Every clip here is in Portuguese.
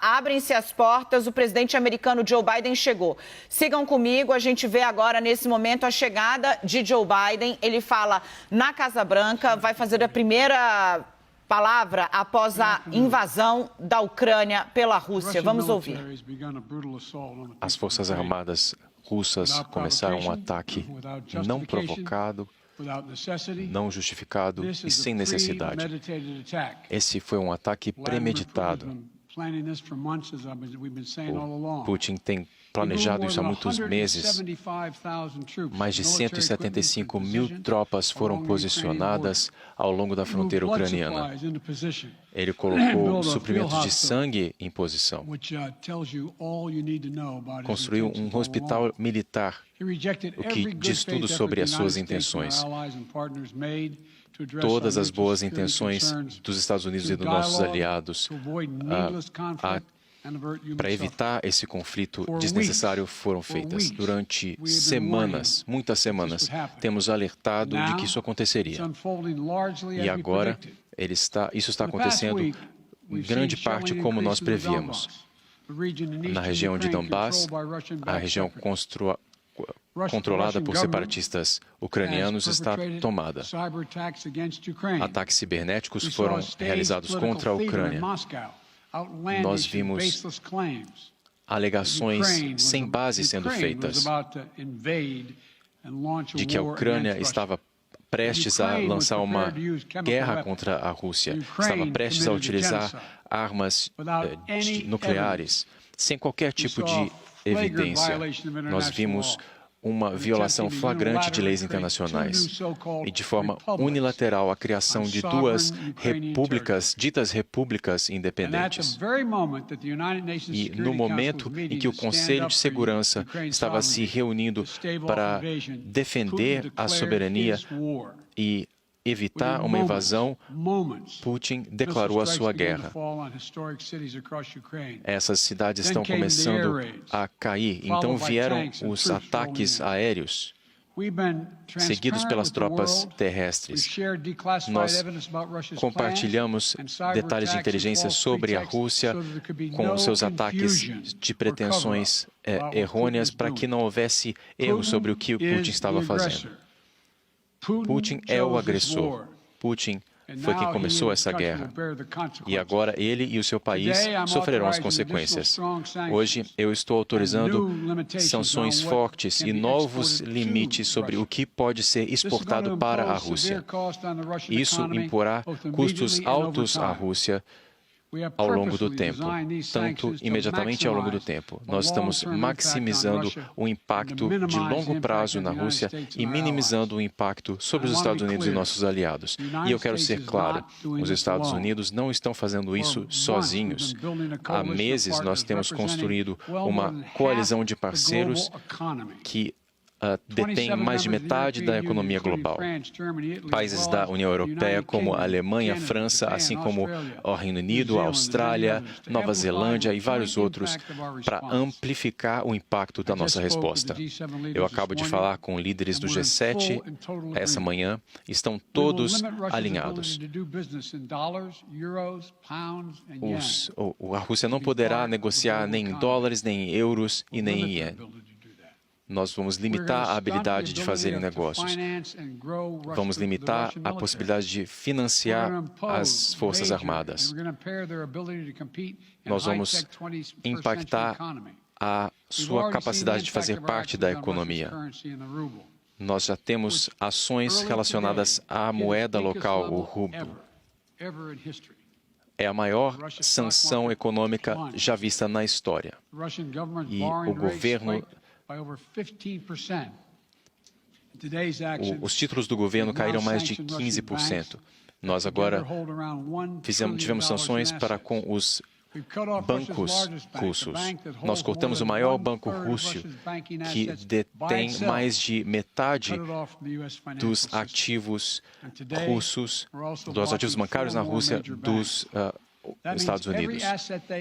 Abrem-se as portas, o presidente americano Joe Biden chegou. Sigam comigo, a gente vê agora, nesse momento, a chegada de Joe Biden. Ele fala na Casa Branca, vai fazer a primeira palavra após a invasão da Ucrânia pela Rússia. Vamos ouvir. As Forças Armadas russas começaram um ataque não provocado, não justificado e sem necessidade. Esse foi um ataque premeditado. O Putin tem planejado isso há muitos meses. Mais de 175 mil tropas foram posicionadas ao longo da fronteira ucraniana. Ele colocou suprimentos de sangue em posição. Construiu um hospital militar, o que diz tudo sobre as suas intenções. Todas as boas intenções dos Estados Unidos e dos nossos aliados para evitar esse conflito desnecessário foram feitas. Durante semanas, muitas semanas, temos alertado de que isso aconteceria. E agora, isso está acontecendo em grande parte como nós prevíamos. Na região de Donbass, a região controlada por separatistas ucranianos está tomada. Ataques cibernéticos foram realizados contra a Ucrânia. Nós vimos alegações sem base sendo feitas de que a Ucrânia estava prestes a lançar uma guerra contra a Rússia, estava prestes a utilizar armas nucleares, sem qualquer tipo de evidência. Nós vimos uma violação flagrante de leis internacionais e, de forma unilateral, a criação de duas repúblicas, ditas repúblicas independentes. E no momento em que o Conselho de Segurança estava se reunindo para defender a soberania e evitar uma invasão, Putin declarou a sua guerra. Essas cidades estão começando a cair, então vieram os ataques aéreos, seguidos pelas tropas terrestres. Nós compartilhamos detalhes de inteligência sobre a Rússia com os seus ataques de pretensões errôneas para que não houvesse erro sobre o que o Putin estava fazendo. Putin é o agressor. Putin foi quem começou essa guerra. E agora ele e o seu país sofrerão as consequências. Hoje eu estou autorizando sanções fortes e novos limites sobre o que pode ser exportado para a Rússia. Isso imporá custos altos à Rússia ao longo do tempo, tanto imediatamente ao longo do tempo. Nós estamos maximizando o impacto de longo prazo na Rússia e minimizando o impacto sobre os Estados Unidos e nossos aliados. E eu quero ser claro, os Estados Unidos não estão fazendo isso sozinhos. Há meses nós temos construído uma coalizão de parceiros que detém mais de metade da economia global. Países da União Europeia, como a Alemanha, a França, assim como o Reino Unido, a Austrália, Nova Zelândia e vários outros, para amplificar o impacto da nossa resposta. Eu acabo de falar com líderes do G7 essa manhã, estão todos alinhados. A Rússia não poderá negociar nem em dólares, nem em euros e nem em iene. Nós vamos limitar a habilidade de fazerem negócios. Vamos limitar a possibilidade de financiar as Forças Armadas. Nós vamos impactar a sua capacidade de fazer parte da economia. Nós já temos ações relacionadas à moeda local, o rublo. É a maior sanção econômica já vista na história. E o governo Os títulos do governo caíram mais de 15%. Nós agora tivemos sanções para com os bancos russos. Nós cortamos o maior banco russo, que detém mais de metade dos ativos russos, dos ativos bancários na Rússia, dos Estados Unidos.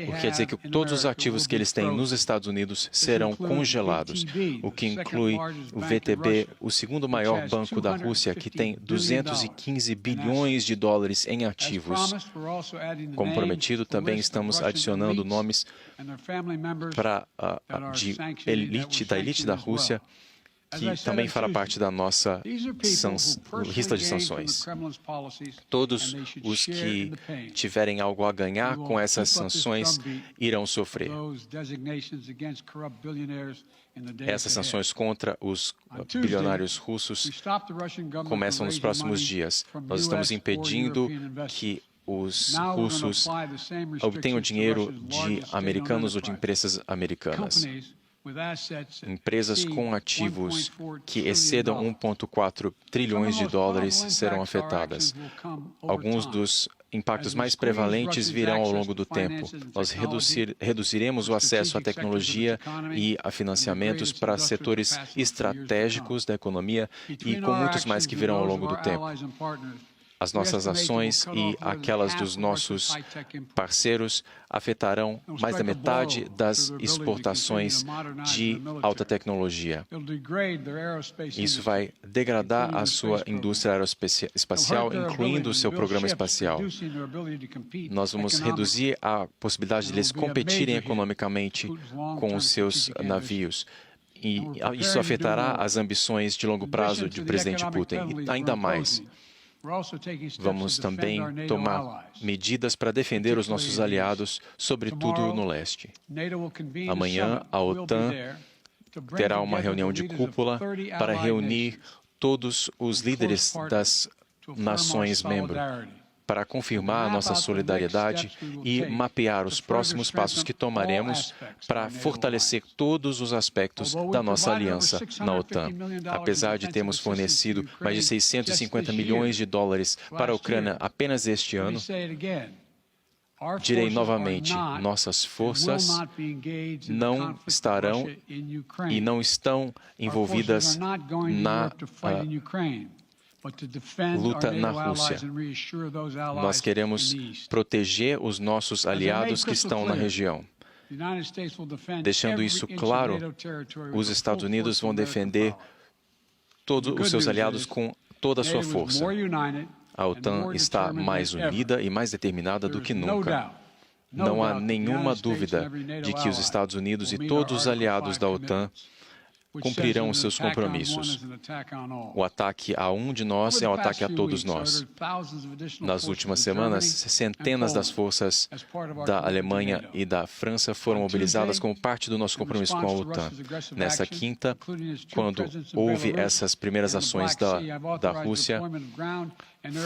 O que quer dizer que todos os ativos que eles têm nos Estados Unidos serão congelados, o que inclui o VTB, o segundo maior banco da Rússia, que tem 215 bilhões de dólares em ativos. Como prometido, também estamos adicionando nomes da elite da Rússia, que também fará parte da nossa lista de sanções. Todos os que tiverem algo a ganhar com essas sanções irão sofrer. Essas sanções contra os bilionários russos começam nos próximos dias. Nós estamos impedindo que os russos obtenham dinheiro de americanos ou de empresas americanas. Empresas com ativos que excedam 1,4 trilhões de dólares serão afetadas. Alguns dos impactos mais prevalentes virão ao longo do tempo. Nós reduziremos o acesso à tecnologia e a financiamentos para setores estratégicos da economia e com muitos mais que virão ao longo do tempo. As nossas ações e aquelas dos nossos parceiros afetarão mais da metade das exportações de alta tecnologia. Isso vai degradar a sua indústria aeroespacial, incluindo o seu programa espacial. Nós vamos reduzir a possibilidade de eles competirem economicamente com os seus navios. E isso afetará as ambições de longo prazo do presidente Putin. E ainda mais, vamos também tomar medidas para defender os nossos aliados, sobretudo no leste. Amanhã, a OTAN terá uma reunião de cúpula para reunir todos os líderes das nações membros, para confirmar a nossa solidariedade e mapear os próximos passos que tomaremos para fortalecer todos os aspectos da nossa aliança na OTAN. Apesar de termos fornecido mais de 650 milhões de dólares para a Ucrânia apenas este ano, direi novamente, nossas forças não estarão e não estão envolvidas na luta na Rússia. Nós queremos proteger os nossos aliados que estão na região. Deixando isso claro, os Estados Unidos vão defender todos os seus aliados com toda a sua força. A OTAN está mais unida e mais determinada do que nunca. Não há nenhuma dúvida de que os Estados Unidos e todos os aliados da OTAN cumprirão os seus compromissos. O ataque a um de nós é um ataque a todos nós. Nas últimas semanas, centenas das forças da Alemanha e da França foram mobilizadas como parte do nosso compromisso com a OTAN. Nessa quinta, quando houve essas primeiras ações da Rússia,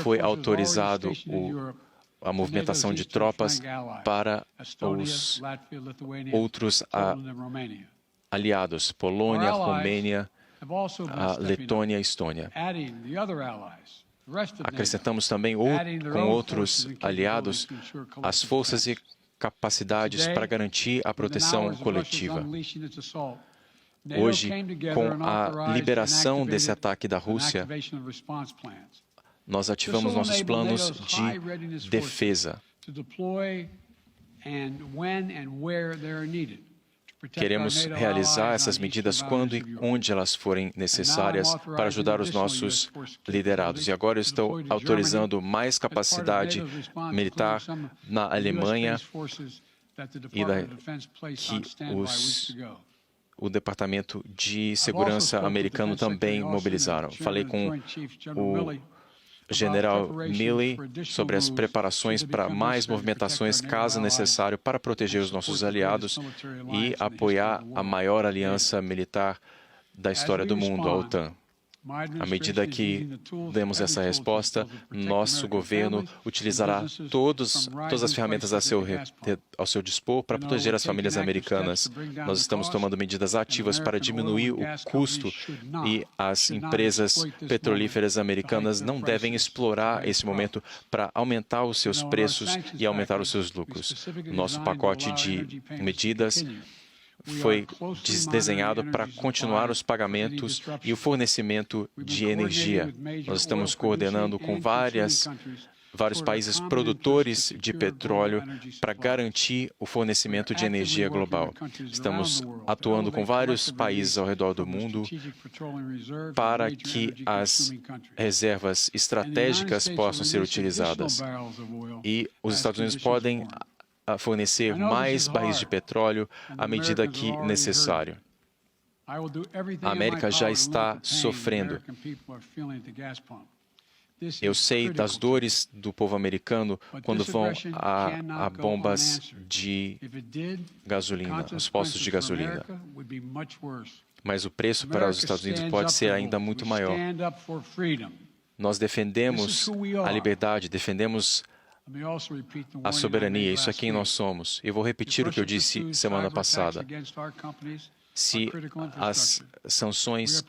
foi autorizado a movimentação de tropas para os outros aliados, Polônia, Romênia, a Letônia e Estônia. Acrescentamos também com outros aliados as forças e capacidades para garantir a proteção coletiva. Hoje, com a liberação desse ataque da Rússia, nós ativamos nossos planos de defesa. Queremos realizar essas medidas quando e onde elas forem necessárias para ajudar os nossos liderados. E agora eu estou autorizando mais capacidade militar na Alemanha e que o Departamento de Segurança americano também mobilizaram. Falei com o General Milley sobre as preparações para mais movimentações, caso necessário, para proteger os nossos aliados e apoiar a maior aliança militar da história do mundo, a OTAN. À medida que demos essa resposta, nosso governo utilizará todas as ferramentas ao seu dispor para proteger as famílias americanas. Nós estamos tomando medidas ativas para diminuir o custo e as empresas petrolíferas americanas não devem explorar esse momento para aumentar os seus preços e aumentar os seus lucros. Nosso pacote de medidas foi desenhado para continuar os pagamentos e o fornecimento de energia. Nós estamos coordenando com várias vários países produtores de petróleo para garantir o fornecimento de energia global. Estamos atuando com vários países ao redor do mundo para que as reservas estratégicas possam ser utilizadas. E os Estados Unidos podem fornecer mais barris de petróleo à medida que necessário. A América já está sofrendo. Eu sei das dores do povo americano quando vão a bombas de gasolina, os postos de gasolina. Mas o preço para os Estados Unidos pode ser ainda muito maior. Nós defendemos a liberdade, defendemos a soberania. Isso é quem nós somos. Eu vou repetir o que eu disse semana passada. Se as sanções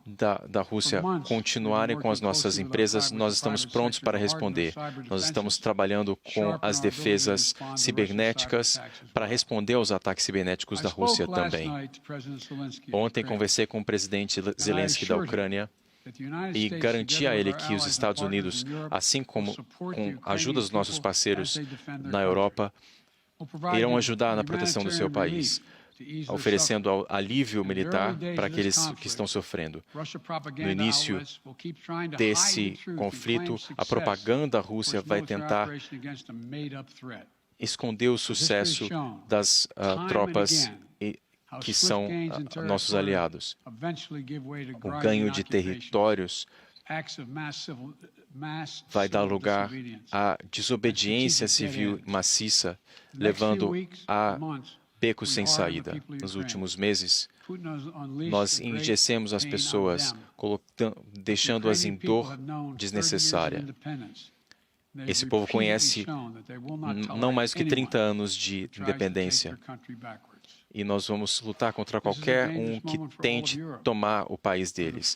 da Rússia continuarem com as nossas empresas, nós estamos prontos para responder. Nós estamos trabalhando com as defesas cibernéticas para responder aos ataques cibernéticos da Rússia também. Ontem conversei com o presidente Zelensky da Ucrânia e garanti a ele que os Estados Unidos, assim como com a ajuda dos nossos parceiros na Europa, irão ajudar na proteção do seu país, oferecendo alívio militar para aqueles que estão sofrendo. No início desse conflito, a propaganda russa vai tentar esconder o sucesso das tropas que são nossos aliados. O ganho de territórios vai dar lugar à desobediência civil maciça, levando a becos sem saída. Nos últimos meses, nós enrijecemos as pessoas, deixando-as em dor desnecessária. Esse povo conhece não mais do que 30 anos de independência. E nós vamos lutar contra qualquer um que tente tomar o país deles.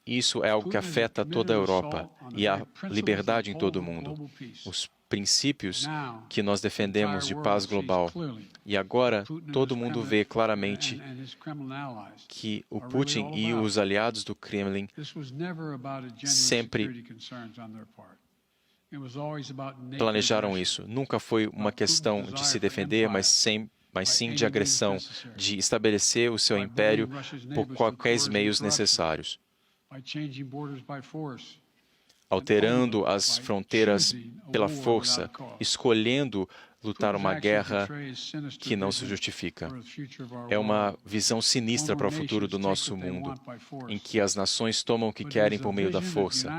Isso é algo que afeta toda a Europa e a liberdade em todo o mundo. Os princípios que nós defendemos de paz global. E agora todo mundo vê claramente que o Putin e os aliados do Kremlin sempre planejaram isso. Nunca foi uma questão de se defender, mas sim de agressão, de estabelecer o seu império por quaisquer meios necessários, alterando as fronteiras pela força, escolhendo lutar uma guerra que não se justifica. É uma visão sinistra para o futuro do nosso mundo, em que as nações tomam o que querem por meio da força.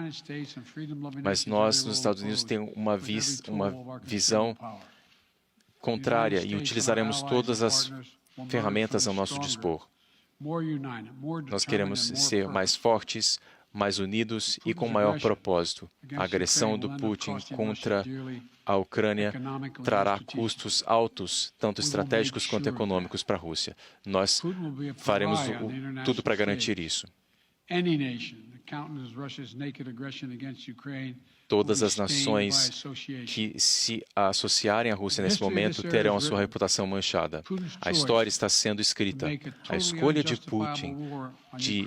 Mas nós, nos Estados Unidos, temos uma visão contrária e utilizaremos todas as ferramentas ao nosso dispor. Nós queremos ser mais fortes, mais unidos e com maior propósito. A agressão do Putin contra a Ucrânia trará custos altos, tanto estratégicos quanto econômicos para a Rússia. Nós faremos tudo para garantir isso. Todas as nações que se associarem à Rússia nesse momento terão a sua reputação manchada. A história está sendo escrita. A escolha de Putin de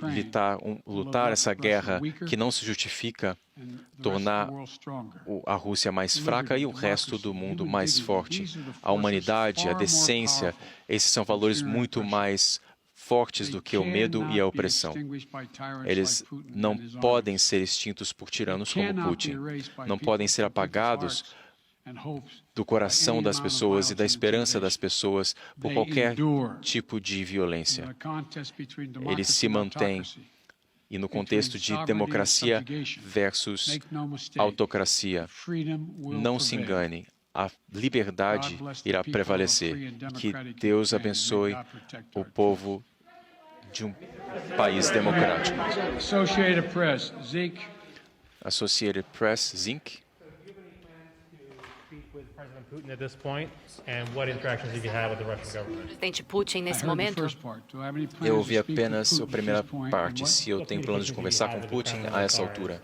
lutar essa guerra que não se justifica, tornar a Rússia mais fraca e o resto do mundo mais forte. A humanidade, a decência, esses são valores muito mais fortes do que o medo e a opressão. Eles não podem ser extintos por tiranos como Putin. Não podem ser apagados do coração das pessoas e da esperança das pessoas por qualquer tipo de violência. Eles se mantêm. E no contexto de democracia versus autocracia, não se engane, a liberdade irá prevalecer. Que Deus abençoe o povo de um país democrático. Associated Press, Zinc. Presidente Putin, nesse momento? Eu ouvi apenas a primeira parte. Se eu tenho planos de conversar com Putin a essa altura.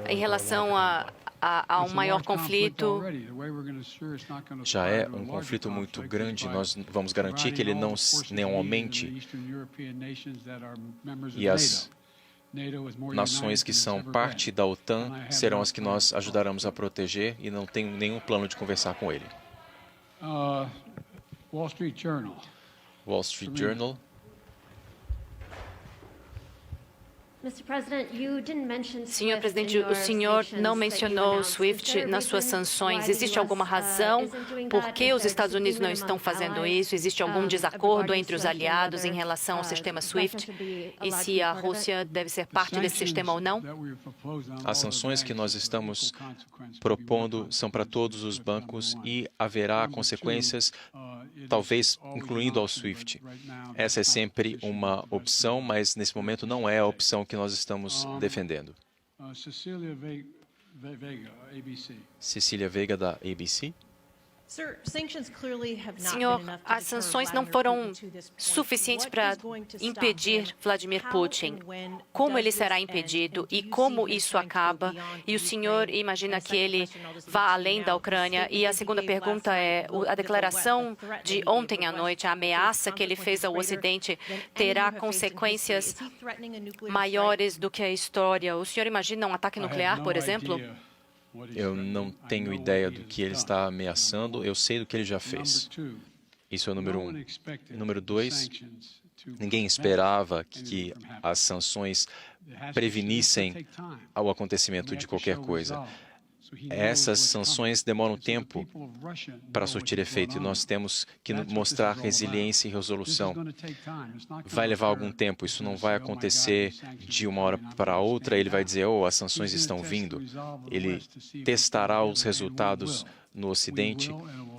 Em relação a um maior conflito, já é um conflito muito grande. Nós vamos garantir que ele não aumente. E as nações que são parte da OTAN serão as que nós ajudaremos a proteger e não tenho nenhum plano de conversar com ele. Wall Street Journal. Wall Street Journal. Senhor presidente, o senhor não mencionou o SWIFT nas suas sanções. Existe alguma razão por que os Estados Unidos não estão fazendo isso? Existe algum desacordo entre os aliados em relação ao sistema SWIFT? E se a Rússia deve ser parte desse sistema ou não? As sanções que nós estamos propondo são para todos os bancos e haverá consequências, talvez incluindo ao SWIFT. Essa é sempre uma opção, mas nesse momento não é a opção que nós estamos defendendo. Cecília Veiga, da ABC. Senhor, as sanções não foram suficientes para impedir Vladimir Putin. Como ele será impedido e como isso acaba? E o senhor imagina que ele vá além da Ucrânia? E a segunda pergunta é, a declaração de ontem à noite, a ameaça que ele fez ao Ocidente, terá consequências maiores do que a história? O senhor imagina um ataque nuclear, por exemplo? Eu não tenho ideia do que ele está ameaçando, eu sei do que ele já fez. Isso é o número 1. Número 2, ninguém esperava que as sanções prevenissem o acontecimento de qualquer coisa. Essas sanções demoram tempo para surtir efeito e nós temos que mostrar resiliência e resolução. Vai levar algum tempo, isso não vai acontecer de uma hora para outra. Ele vai dizer, as sanções estão vindo. Ele testará os resultados no Ocidente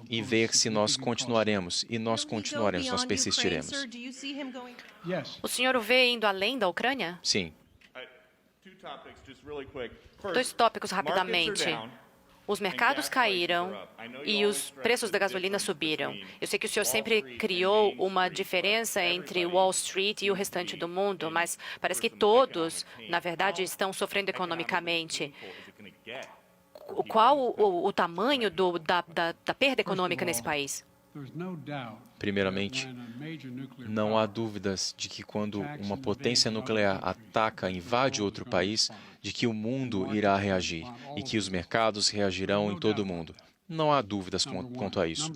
e ver se nós continuaremos. E nós continuaremos, nós persistiremos. O senhor o vê indo além da Ucrânia? Sim. 2 tópicos rapidamente. Os mercados caíram e os preços da gasolina subiram. Eu sei que o senhor sempre criou uma diferença entre Wall Street e o restante do mundo, mas parece que todos, na verdade, estão sofrendo economicamente. Qual o tamanho da perda econômica nesse país? Primeiramente, não há dúvidas de que quando uma potência nuclear ataca, invade outro país, de que o mundo irá reagir e que os mercados reagirão em todo o mundo. Não há dúvidas quanto a isso.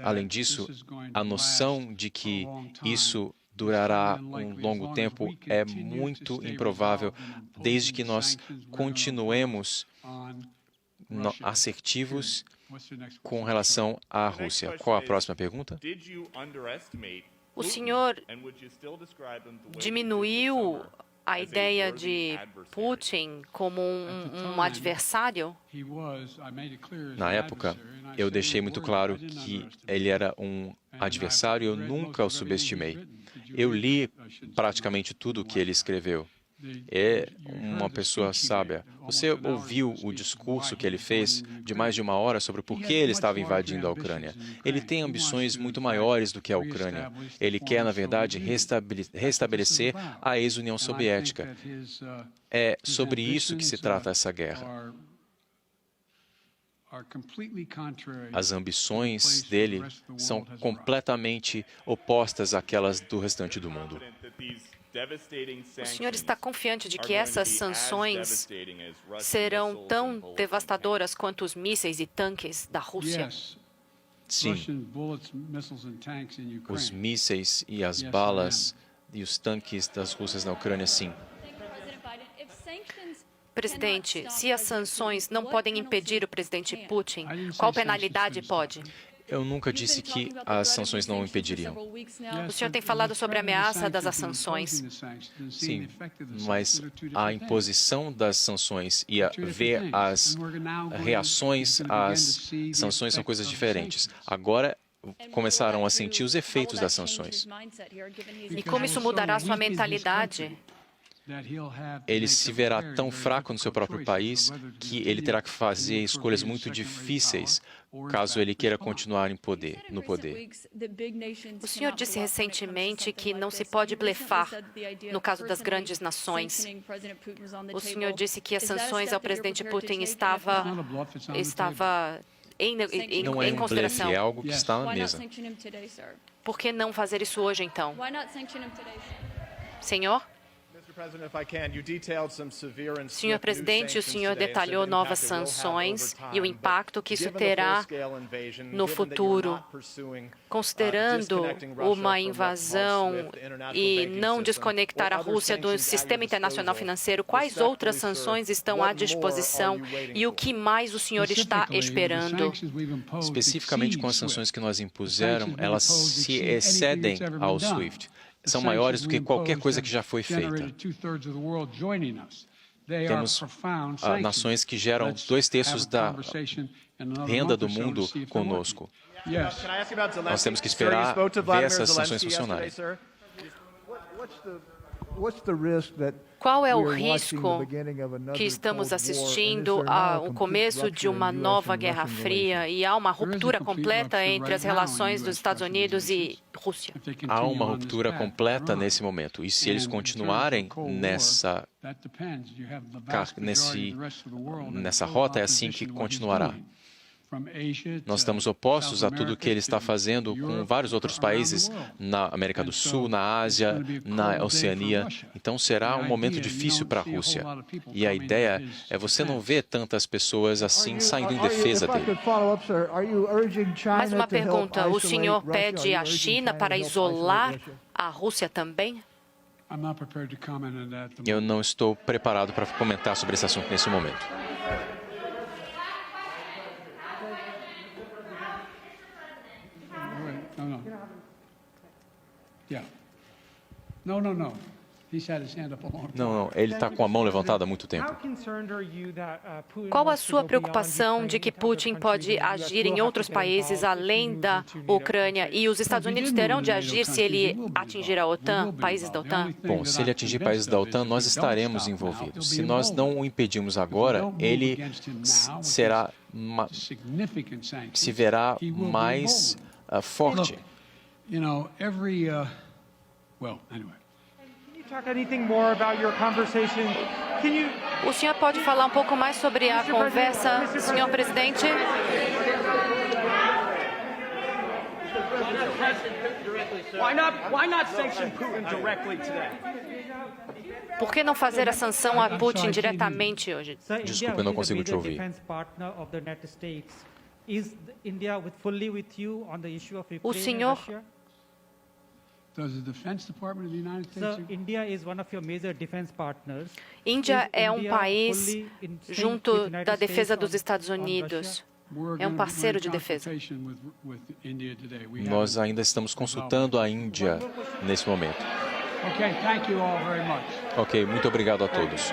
Além disso, a noção de que isso durará um longo tempo é muito improvável, desde que nós continuemos assertivos com relação à Rússia. Qual a próxima pergunta? O senhor diminuiu a ideia de Putin como um adversário? Na época, eu deixei muito claro que ele era um adversário, eu nunca o subestimei. Eu li praticamente tudo o que ele escreveu. É uma pessoa sábia. Você ouviu o discurso que ele fez de mais de uma hora sobre por que ele estava invadindo a Ucrânia. Ele tem ambições muito maiores do que a Ucrânia. Ele quer, na verdade, restabelecer a ex-União Soviética. É sobre isso que se trata essa guerra. As ambições dele são completamente opostas àquelas do restante do mundo. O senhor está confiante de que essas sanções serão tão devastadoras quanto os mísseis e tanques da Rússia? Sim. Os mísseis e as balas e os tanques das Rússias na Ucrânia, sim. Presidente, se as sanções não podem impedir o presidente Putin, qual penalidade pode? Eu nunca disse que as sanções não o impediriam. O senhor tem falado sobre a ameaça das sanções. Sim, mas a imposição das sanções e ver as reações às sanções são coisas diferentes. Agora começaram a sentir os efeitos das sanções. E como isso mudará a sua mentalidade? Ele se verá tão fraco no seu próprio país que ele terá que fazer escolhas muito difíceis caso ele queira continuar no poder. O senhor disse recentemente que não se pode blefar no caso das grandes nações. O senhor disse que as sanções ao presidente Putin estava em consideração. Blefe, é algo que está na mesa. Por que não fazer isso hoje, então? Senhor? Senhor presidente, o senhor detalhou novas sanções e o impacto que isso terá no futuro. Considerando uma invasão e não desconectar a Rússia do sistema internacional financeiro, quais outras sanções estão à disposição e o que mais o senhor está esperando? Especificamente com as sanções que nós impusemos, elas se excedem ao SWIFT. São maiores do que qualquer coisa que já foi feita. Temos nações que geram 2/3 da renda do mundo conosco. Nós temos que esperar ver essas sanções funcionarem. Qual é o risco que estamos assistindo ao começo de uma nova Guerra Fria e há uma ruptura completa entre as relações dos Estados Unidos e Rússia? Há uma ruptura completa nesse momento. E se eles continuarem nessa rota, é assim que continuará. Nós estamos opostos a tudo que ele está fazendo com vários outros países na América do Sul, na Ásia, na Oceania. Então será um momento difícil para a Rússia. E a ideia é você não ver tantas pessoas assim saindo em defesa dele. Mais uma pergunta. O senhor pede à China para isolar a Rússia também? Eu não estou preparado para comentar sobre esse assunto nesse momento. Não, ele está com a mão levantada há muito tempo. Qual a sua preocupação de que Putin pode agir em outros países além da Ucrânia e os Estados Unidos terão de agir se ele atingir a OTAN, países da OTAN? Bom, se ele atingir países da OTAN, nós estaremos envolvidos. Se nós não o impedimos agora, ele se verá mais forte. O senhor pode falar um pouco mais sobre a conversa, senhor presidente? Por que não fazer a sanção a Putin diretamente hoje? Desculpa, eu não consigo te ouvir. O senhor... Índia é um país junto da defesa dos Estados Unidos. É um parceiro de defesa. Nós ainda estamos consultando a Índia nesse momento. Ok, muito obrigado a todos.